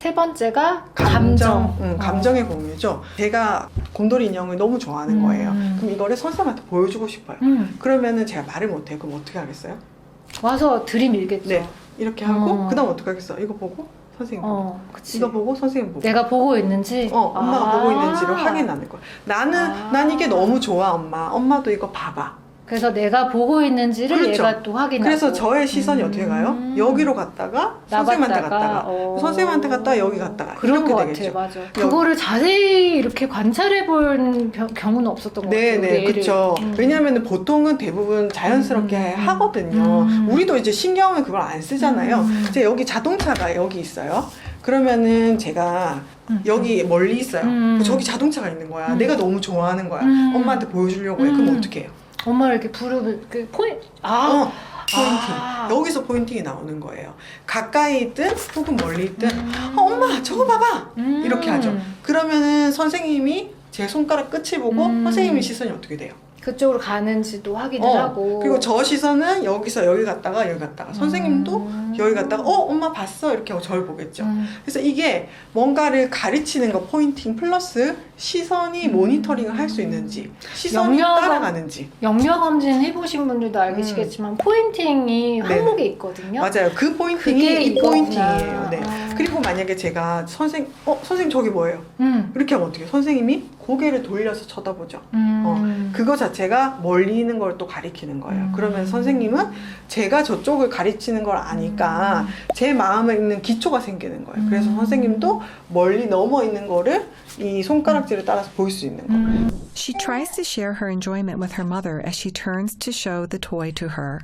세 번째가 감정. 감정의 공유죠. 제가 곰돌이 인형을 너무 좋아하는 거예요. 그럼 이거를 선생님한테 보여주고 싶어요. 그러면은 제가 말을 못해요. 그럼 어떻게 하겠어요? 와서 들이밀겠죠. 네, 이렇게 하고 그 다음 어떻게 하겠어? 이거 보고 선생님 보고 그치. 이거 보고 선생님 보고 내가 보고 있는지 엄마가 보고 있는지를 확인하는 거야. 난 이게 너무 좋아 엄마도 이거 봐봐. 그래서 내가 보고 있는지를 그렇죠. 얘가 또 확인하고. 그래서 저의 시선이 어떻게 가요? 여기로 갔다가 선생님한테 갔다가 선생님한테 갔다가 여기 갔다가 그런 이렇게 거 되겠죠. 같아. 맞아. 그거를 자세히 이렇게 관찰해 본 경우는 없었던 것 같아요. 네네, 그렇죠. 왜냐하면 보통은 대부분 자연스럽게 하거든요. 우리도 이제 신경을 그걸 안 쓰잖아요. 이제 여기 자동차가 여기 있어요. 그러면은 제가 여기 멀리 있어요. 저기 자동차가 있는 거야. 내가 너무 좋아하는 거야. 엄마한테 보여주려고 해. 그럼 어떻게 해요? 엄마를 이렇게 부르면 그 포인팅. 여기서 포인팅이 나오는 거예요. 가까이 있든 혹은 멀리 있든 엄마 저거 봐봐 이렇게 하죠. 그러면은 선생님이 제 손가락 끝을 보고 선생님의 시선이 어떻게 돼요? 그쪽으로 가는지도 확인을 하고. 그리고 저 시선은 여기서 여기 갔다가 여기 갔다가 선생님도 여기 갔다가 엄마 봤어 이렇게 하고 저를 보겠죠. 그래서 이게 뭔가를 가르치는 거 포인팅 플러스 시선이 모니터링을 할 수 있는지 시선이 따라가는지. 영역 검진 해보신 분들도 알겠지만 포인팅이 항목에 있거든요. 맞아요. 그 포인팅이 이 포인팅이에요. 네. 그리고 만약에 제가 선생님 저기 뭐예요? 이렇게 하면 어떻게 해요? 선생님이 고개를 돌려서 쳐다보죠. 그거 자체가 멀리 있는 걸 또 가리키는 거예요. 그러면 선생님은 제가 저쪽을 가르치는 걸 아니까 제 마음에 있는 기초가 생기는 거예요. 그래서 선생님도 멀리 넘어 있는 거를 이 손가락질을 따라서 볼 수 있는 거예요. She tries to share her enjoyment with her mother as she turns to show the toy to her.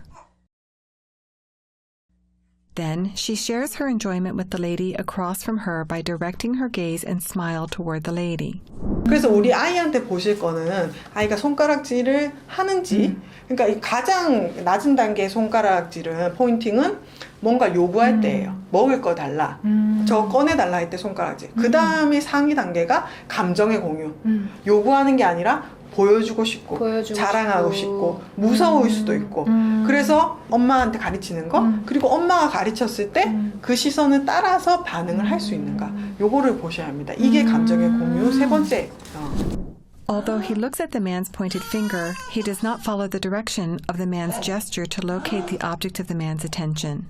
Then she shares her enjoyment with the lady across from her by directing her gaze and smile toward the lady. 그래서 우리 아이한테 보실 거는 아이가 손가락질을 하는지 그러니까 이 가장 낮은 단계의 손가락질은 포인팅은 뭔가 요구할 때예요. 먹을 거 달라. 저 꺼내달라 할 때 손가락질. 그 다음에 상위 단계가 감정의 공유. 요구하는 게 아니라 보여주고 싶고 자랑하고 싶고 무서울 수도 있고 그래서 엄마한테 가르치는 거 그리고 엄마가 가르쳤을 때 그 시선을 따라서 반응을 할 수 있는가 요거를 보셔야 합니다. 이게 감정의 공유 세 번째. Although he looks at the man's pointed finger, he does not follow the direction of the man's gesture to locate the object of the man's attention.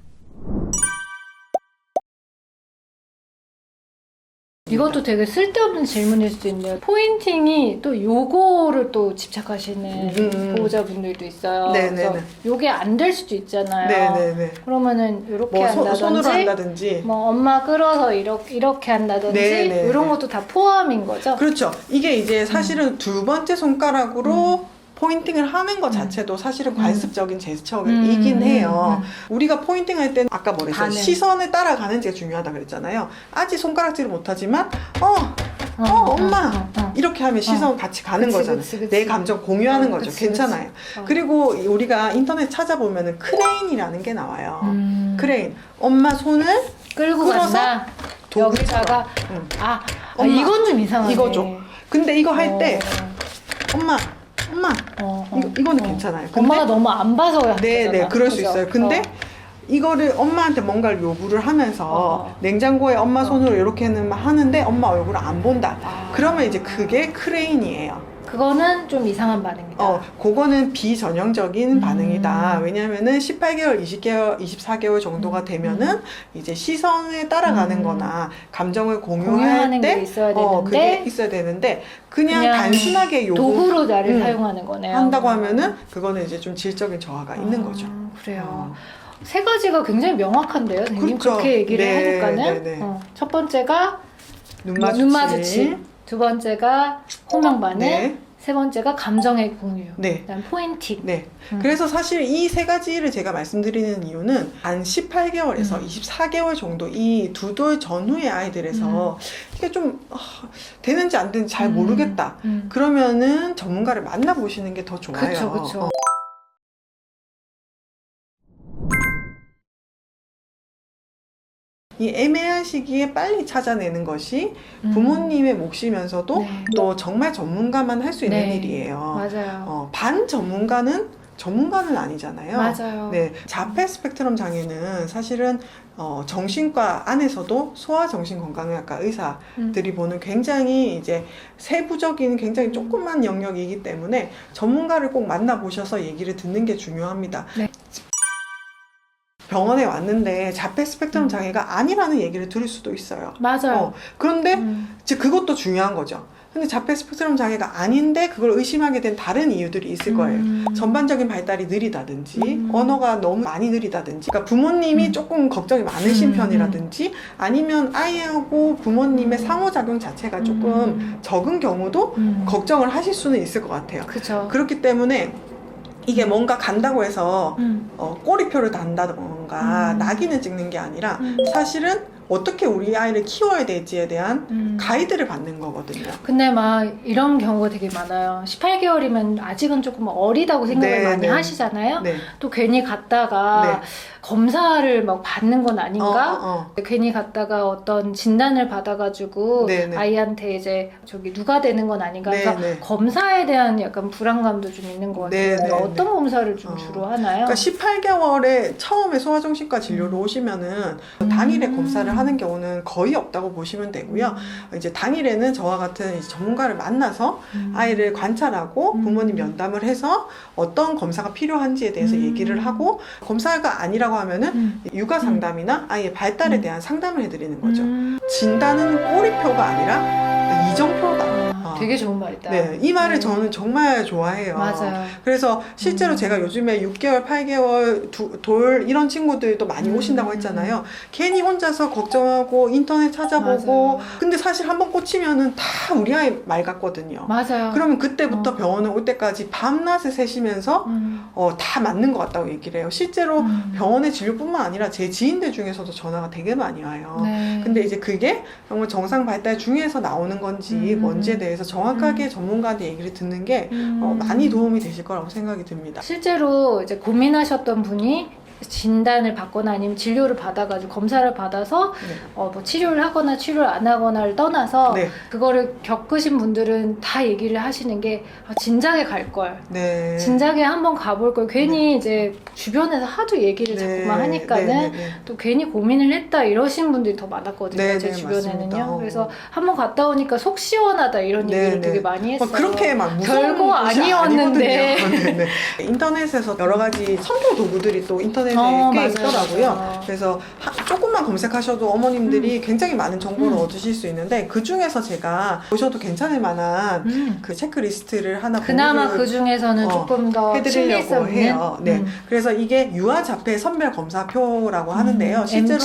이것도 되게 쓸데없는 질문일 수도 있는데요. 포인팅이 또 요거를 또 집착하시는 보호자분들도 있어요. 그래서 요게 안 될 수도 있잖아요. 네네네. 그러면은 요렇게 뭐 한다든지, 손으로 한다든지, 뭐 엄마 끌어서 이렇게 한다든지 이런 것도 다 포함인 거죠. 그렇죠. 이게 이제 사실은 두 번째 손가락으로 포인팅을 하는 것 자체도 사실은 관습적인 제스처이긴 해요. 우리가 포인팅할 때는 아까 뭐랬어요? 시선을 따라가는지가 중요하다 그랬잖아요. 아직 손가락질을 못하지만 엄마 이렇게 하면 시선 같이 가는 거잖아요. 내 감정 공유하는 거죠. 괜찮아요. 그리고 우리가 인터넷 찾아보면은 크레인이라는 게 나와요. 크레인. 엄마 손을 끌고 간다. 여기다가 엄마, 이건 좀 이상하네. 이거죠. 근데 이거 할 때 엄마 이거는 괜찮아요. 근데 엄마가 너무 안 봐서 네네 그럴 수 있어요. 근데 이거를 엄마한테 뭔가를 요구를 하면서 냉장고에 엄마 손으로 이렇게는 하는데 엄마 얼굴을 안 본다. 그러면 이제 그게 크레인이에요. 그거는 좀 이상한 반응이다. 그거는 비전형적인 반응이다. 왜냐면은 18개월, 20개월, 24개월 정도가 되면은 이제 시선에 따라가는 거나 감정을 공유할 때 게 있어야 되는데 그게 있어야 되는데 그냥 단순하게 도구로 나를 사용하는 거네요. 한다고 하면은 그거는 이제 좀 질적인 저하가 있는 거죠. 그래요. 세 가지가 굉장히 명확한데요, 선생님. 그렇죠. 그렇게 얘기를 하니까는. 첫 번째가 눈 마주침. 두 번째가 호명 반응. 세 번째가 감정의 공유. 그다음 포인팅. 그래서 사실 이 세 가지를 제가 말씀드리는 이유는 한 18개월에서 24개월 정도 이 두 돌 전후의 아이들에서 이게 좀 되는지 안 되는지 잘 모르겠다. 그러면은 전문가를 만나보시는 게 더 좋아요. 그렇죠. 이 애매한 시기에 빨리 찾아내는 것이 부모님의 몫이면서도 또 정말 전문가만 할 수 있는 일이에요. 맞아요. 반 전문가는 전문가는 아니잖아요. 맞아요. 네, 자폐 스펙트럼 장애는 사실은 정신과 안에서도 소아정신건강의학과 의사들이 보는 굉장히 이제 세부적인 굉장히 조그만 영역이기 때문에 전문가를 꼭 만나보셔서 얘기를 듣는 게 중요합니다. 네. 병원에 왔는데 자폐 스펙트럼 장애가 아니라는 얘기를 들을 수도 있어요. 맞아요. 그런데 이제 그것도 중요한 거죠. 근데 자폐 스펙트럼 장애가 아닌데 그걸 의심하게 된 다른 이유들이 있을 거예요. 전반적인 발달이 느리다든지 언어가 너무 많이 느리다든지 그러니까 부모님이 조금 걱정이 많으신 편이라든지 아니면 아이하고 부모님의 상호작용 자체가 조금 적은 경우도 걱정을 하실 수는 있을 것 같아요. 그죠. 그렇기 때문에 이게 뭔가 간다고 해서 꼬리표를 단다던가 낙인을 찍는 게 아니라 사실은 어떻게 우리 아이를 키워야 될지에 대한 가이드를 받는 거거든요. 근데 막 이런 경우가 되게 많아요. 18개월이면 아직은 조금 어리다고 생각을 많이 하시잖아요. 네. 또 괜히 갔다가 검사를 막 받는 건 아닌가? 괜히 갔다가 어떤 진단을 받아가지고 아이한테 이제 저기 누가 되는 건 아닌가? 그래서 검사에 대한 약간 불안감도 좀 있는 것 같아요. 어떤 검사를 좀 주로 하나요? 그러니까 18개월에 처음에 소아정신과 진료로 오시면은 당일에 검사를 하는 경우는 거의 없다고 보시면 되고요. 이제 당일에는 저와 같은 이제 전문가를 만나서 아이를 관찰하고 부모님 면담을 해서 어떤 검사가 필요한지에 대해서 얘기를 하고 검사가 아니라고 하면은 육아 상담이나 아이의 발달에 대한 상담을 해드리는 거죠. 진단은 꼬리표가 아니라 이정표다. 되게 좋은 말이다. 네, 이 말을 저는 정말 좋아해요. 맞아요. 그래서 실제로 제가 요즘에 6개월, 8개월 돌 이런 친구들도 많이 오신다고 했잖아요. 괜히 혼자서 걱정하고 인터넷 찾아보고 근데 사실 한번 꽂히면은 다 우리 아이 말 같거든요. 맞아요. 그러면 그때부터 병원에 올 때까지 밤낮을 새시면서 다 맞는 것 같다고 얘기를 해요. 실제로 병원의 진료뿐만 아니라 제 지인들 중에서도 전화가 되게 많이 와요. 근데 이제 그게 정말 정상 발달 중에서 나오는 건지 뭔지에 대해서 정확하게 전문가한테 얘기를 듣는 게 많이 도움이 되실 거라고 생각이 듭니다. 실제로 이제 고민하셨던 분이 진단을 받거나 아니면 진료를 받아가지고 검사를 받아서 뭐 치료를 하거나 치료를 안 하거나를 떠나서 그거를 겪으신 분들은 다 얘기를 하시는 게 진작에 갈걸 진작에 한번 가볼 걸 괜히 이제 주변에서 하도 얘기를 자꾸만 하니까는 또 괜히 고민을 했다 이러신 분들이 더 많았거든요. 제 주변에는요. 맞습니다. 그래서 한번 갔다 오니까 속 시원하다 이런 얘기를 되게 많이 했어요. 그렇게 막 무서운 별거 곳이 아니었는데 인터넷에서 여러 가지 선도 도구들이 또 인터넷에 꽤 있더라고요. 그래서 조금만 검색하셔도 어머님들이 굉장히 많은 정보를 얻으실 수 있는데 그 중에서 제가 보셔도 괜찮을 만한 그 체크리스트를 하나 그나마 그 중에서는 조금 더 해드리려고 해요. 그래서 이게 유아자폐 선별검사표라고 하는데요. 실제로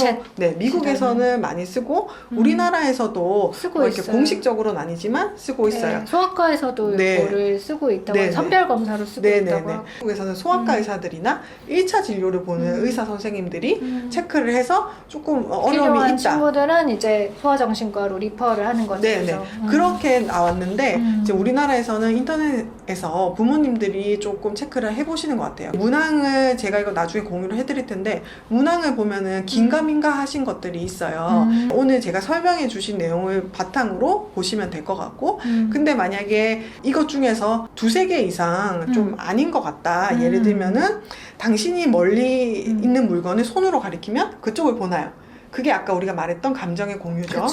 미국에서는 많이 쓰고 우리나라에서도 쓰고 이렇게 공식적으로는 아니지만 쓰고 있어요. 소아과에서도 이거를 쓰고 있다고 선별검사로 쓰고 있다고 하고. 미국에서는 소아과 의사들이나 1차 진료를 보는 의사 선생님들이 체크를 해서 조금 어려움이 필요한 있다. 친구들은 이제 소아정신과로 리퍼를 하는 거죠. 그렇게 나왔는데 이제 우리나라에서는 인터넷에서 부모님들이 조금 체크를 해보시는 것 같아요. 문항을 제가 이거 나중에 공유를 해드릴 텐데 문항을 보면은 긴가민가 하신 것들이 있어요. 오늘 제가 설명해 주신 내용을 바탕으로 보시면 될 것 같고 근데 만약에 이것 중에서 2-3개 이상 좀 아닌 것 같다. 예를 들면은 당신이 멀리 있는 물건을 손으로 가리키면 그쪽을 보나요? 그게 아까 우리가 말했던 감정의 공유죠.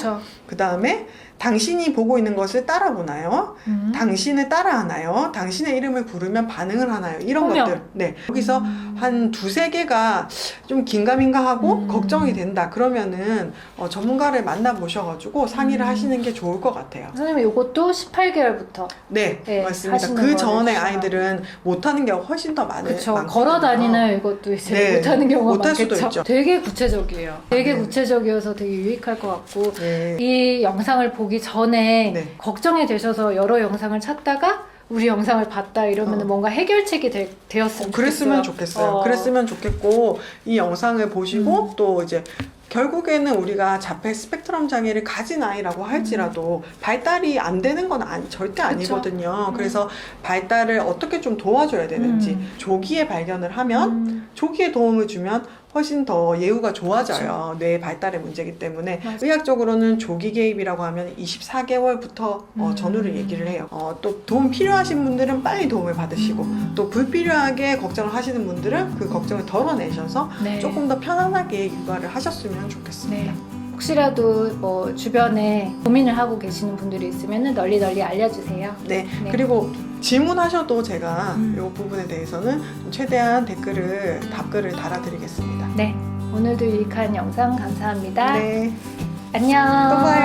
그 다음에 당신이 보고 있는 것을 따라 보나요? 당신을 따라 하나요? 당신의 이름을 부르면 반응을 하나요? 이런 것들. 여기서 한 2-3개가 좀 긴가민가하고 걱정이 된다. 그러면은 전문가를 만나보셔가지고 상의를 하시는 게 좋을 것 같아요. 선생님 이것도 18개월부터 맞습니다. 그 전에 아이들은 못하는 경우가 훨씬 더 많거든요. 걸어 다니는 이것도 이제 못하는 경우가 못할 많겠죠. 수도 있죠. 되게 구체적이에요. 되게 구체적이어서 되게 유익할 것 같고 이 영상을 보기 전에 걱정이 되셔서 여러 영상을 찾다가 우리 영상을 봤다 이러면 뭔가 해결책이 되었으면 그랬으면 좋겠어요. 그랬으면 좋겠고 이 영상을 보시고 또 이제 결국에는 우리가 자폐 스펙트럼 장애를 가진 아이라고 할지라도 발달이 안 되는 건 절대 아니거든요. 그래서 발달을 어떻게 좀 도와줘야 되는지 조기에 발견을 하면 조기에 도움을 주면 훨씬 더 예후가 좋아져요. 뇌 발달의 문제이기 때문에 의학적으로는 조기 개입이라고 하면 24개월부터 전후를 얘기를 해요. 또 도움 필요하신 분들은 빨리 도움을 받으시고 또 불필요하게 걱정을 하시는 분들은 그 걱정을 덜어내셔서 네. 조금 더 편안하게 육아를 하셨으면 좋겠습니다. 네. 혹시라도 뭐 주변에 고민을 하고 계시는 분들이 있으면 널리 알려주세요. 네. 네. 그리고 질문하셔도 제가 이 부분에 대해서는 최대한 답글을 달아드리겠습니다. 네. 오늘도 유익한 영상 감사합니다. 네. 안녕. 또 봐요.